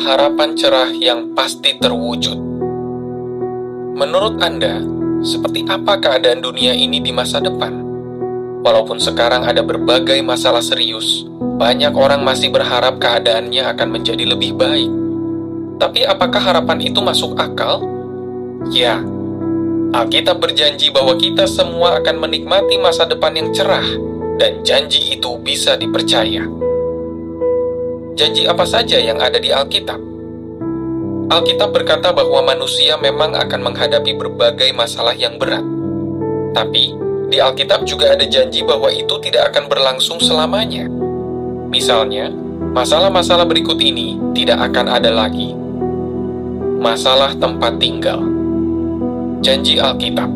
harapan cerah yang pasti terwujud. Menurut Anda, seperti apa keadaan dunia ini di masa depan? Walaupun sekarang ada berbagai masalah serius, banyak orang masih berharap keadaannya akan menjadi lebih baik. Tapi apakah harapan itu masuk akal? Ya, Alkitab berjanji bahwa kita semua akan menikmati masa depan yang cerah, dan janji itu bisa dipercaya. Janji apa saja yang ada di Alkitab? Alkitab berkata bahwa manusia memang akan menghadapi berbagai masalah yang berat. Tapi, di Alkitab juga ada janji bahwa itu tidak akan berlangsung selamanya. Misalnya, masalah-masalah berikut ini tidak akan ada lagi. Masalah tempat tinggal. Janji Alkitab,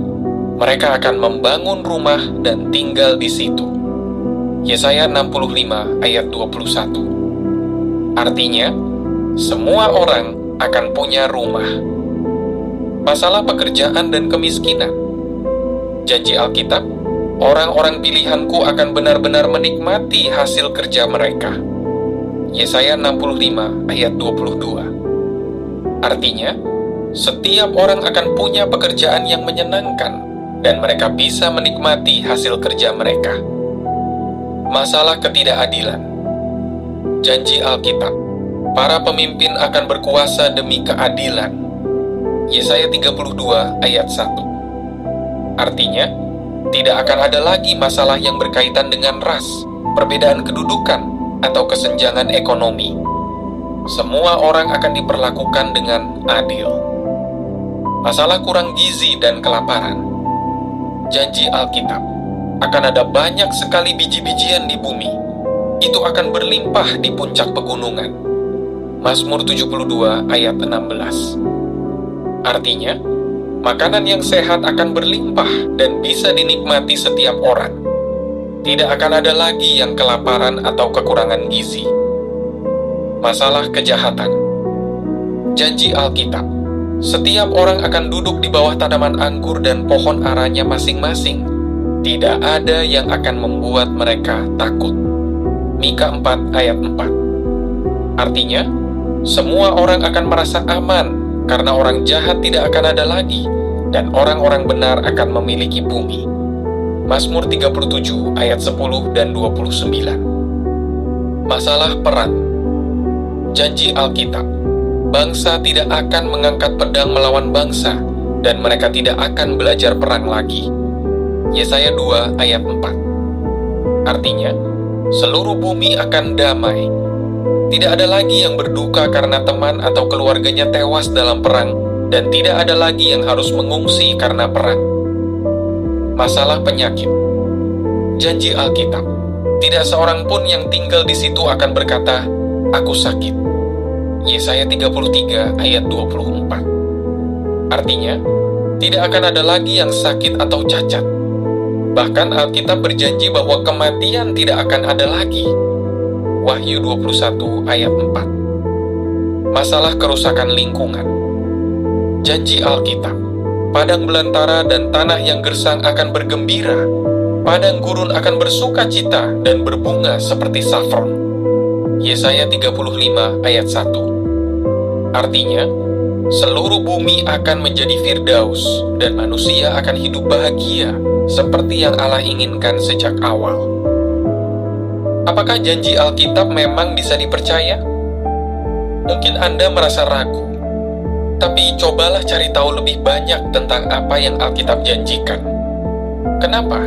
mereka akan membangun rumah dan tinggal di situ. Yesaya 65 ayat 21. Artinya, semua orang akan punya rumah. Masalah pekerjaan dan kemiskinan. Janji Alkitab, orang-orang pilihanku akan benar-benar menikmati hasil kerja mereka. Yesaya 65 ayat 22. Artinya, setiap orang akan punya pekerjaan yang menyenangkan dan mereka bisa menikmati hasil kerja mereka. Masalah ketidakadilan. Janji Alkitab, para pemimpin akan berkuasa demi keadilan. Yesaya 32 ayat 1. Artinya, tidak akan ada lagi masalah yang berkaitan dengan ras, perbedaan kedudukan, atau kesenjangan ekonomi. Semua orang akan diperlakukan dengan adil. Masalah kurang gizi dan kelaparan. Janji Alkitab, akan ada banyak sekali biji-bijian di bumi. Itu akan berlimpah di puncak pegunungan. Mazmur 72 ayat 16. Artinya, makanan yang sehat akan berlimpah dan bisa dinikmati setiap orang. Tidak akan ada lagi yang kelaparan atau kekurangan gizi. Masalah kejahatan. Janji Alkitab, setiap orang akan duduk di bawah tanaman anggur dan pohon aranya masing-masing. Tidak ada yang akan membuat mereka takut. Mika 4 ayat 4. Artinya, semua orang akan merasa aman karena orang jahat tidak akan ada lagi dan orang-orang benar akan memiliki bumi. Mazmur 37 ayat 10 dan 29. Masalah perang. Janji Alkitab, bangsa tidak akan mengangkat pedang melawan bangsa dan mereka tidak akan belajar perang lagi. Yesaya 2 ayat 4. Artinya, seluruh bumi akan damai. Tidak ada lagi yang berduka karena teman atau keluarganya tewas dalam perang, dan tidak ada lagi yang harus mengungsi karena perang. Masalah penyakit. Janji Alkitab, tidak seorang pun yang tinggal di situ akan berkata, "Aku sakit." Yesaya 33 ayat 24. Artinya, tidak akan ada lagi yang sakit atau cacat. Bahkan Alkitab berjanji bahwa kematian tidak akan ada lagi. Wahyu 21 ayat 4. Masalah kerusakan lingkungan. Janji Alkitab, padang belantara dan tanah yang gersang akan bergembira. Padang gurun akan bersuka cita dan berbunga seperti safron. Yesaya 35 ayat 1. Artinya, seluruh bumi akan menjadi firdaus dan manusia akan hidup bahagia seperti yang Allah inginkan sejak awal. Apakah janji Alkitab memang bisa dipercaya? Mungkin Anda merasa ragu, tapi cobalah cari tahu lebih banyak tentang apa yang Alkitab janjikan. Kenapa?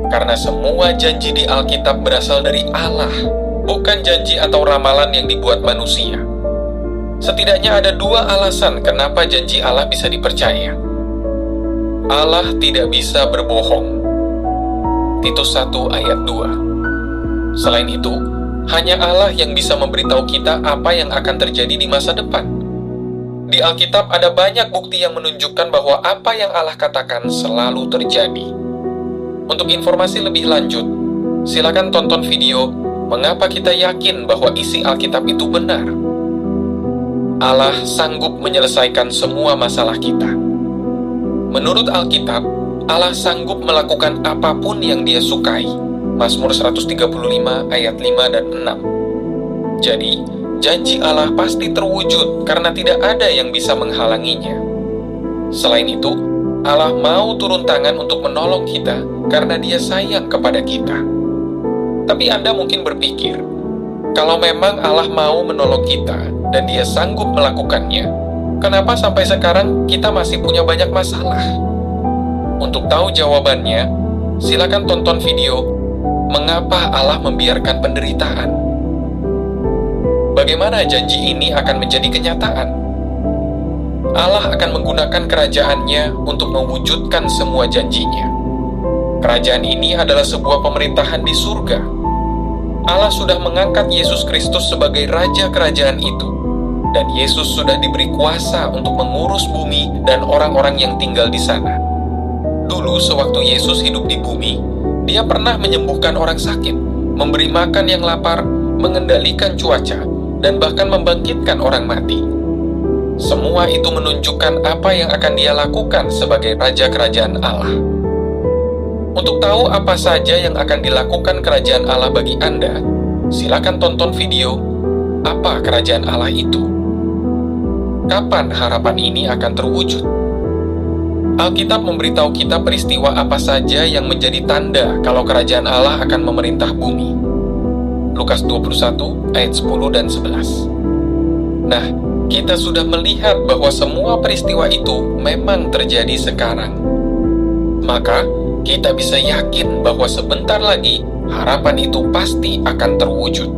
Karena semua janji di Alkitab berasal dari Allah, bukan janji atau ramalan yang dibuat manusia. Setidaknya ada dua alasan kenapa janji Allah bisa dipercaya. Allah tidak bisa berbohong. Titus 1 ayat 2. Selain itu, hanya Allah yang bisa memberitahu kita apa yang akan terjadi di masa depan. Di Alkitab ada banyak bukti yang menunjukkan bahwa apa yang Allah katakan selalu terjadi. Untuk informasi lebih lanjut, silakan tonton video Mengapa kita yakin bahwa isi Alkitab itu benar. Allah sanggup menyelesaikan semua masalah kita. Menurut Alkitab, Allah sanggup melakukan apapun yang Dia sukai. Mazmur 135 ayat 5 dan 6. Jadi, janji Allah pasti terwujud karena tidak ada yang bisa menghalanginya. Selain itu, Allah mau turun tangan untuk menolong kita karena Dia sayang kepada kita. Tapi Anda mungkin berpikir, kalau memang Allah mau menolong kita dan Dia sanggup melakukannya, kenapa sampai sekarang kita masih punya banyak masalah? Untuk tahu jawabannya, silakan tonton video Mengapa Allah Membiarkan Penderitaan. Bagaimana janji ini akan menjadi kenyataan? Allah akan menggunakan kerajaannya untuk mewujudkan semua janjinya. Kerajaan ini adalah sebuah pemerintahan di surga. Allah sudah mengangkat Yesus Kristus sebagai Raja Kerajaan itu, dan Yesus sudah diberi kuasa untuk mengurus bumi dan orang-orang yang tinggal di sana. Dulu, sewaktu Yesus hidup di bumi, Dia pernah menyembuhkan orang sakit, memberi makan yang lapar, mengendalikan cuaca, dan bahkan membangkitkan orang mati. Semua itu menunjukkan apa yang akan Dia lakukan sebagai Raja Kerajaan Allah. Untuk tahu apa saja yang akan dilakukan Kerajaan Allah bagi Anda, silakan tonton video Apa Kerajaan Allah Itu. Kapan harapan ini akan terwujud? Alkitab memberitahu kita peristiwa apa saja yang menjadi tanda kalau Kerajaan Allah akan memerintah bumi. Lukas 21 ayat 10 dan 11. Nah, kita sudah melihat bahwa semua peristiwa itu memang terjadi sekarang. Maka, kita bisa yakin bahwa sebentar lagi harapan itu pasti akan terwujud.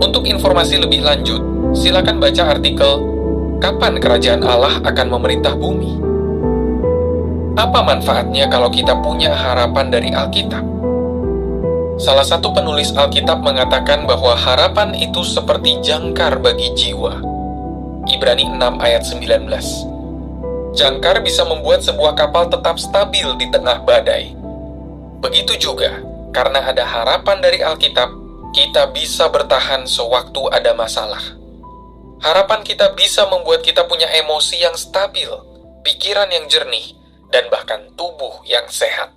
Untuk informasi lebih lanjut, silakan baca artikel Kapan Kerajaan Allah akan Memerintah Bumi? Apa manfaatnya kalau kita punya harapan dari Alkitab? Salah satu penulis Alkitab mengatakan bahwa harapan itu seperti jangkar bagi jiwa. Ibrani 6 ayat 19. Jangkar bisa membuat sebuah kapal tetap stabil di tengah badai. Begitu juga, karena ada harapan dari Alkitab, kita bisa bertahan sewaktu ada masalah. Harapan kita bisa membuat kita punya emosi yang stabil, pikiran yang jernih, dan bahkan tubuh yang sehat.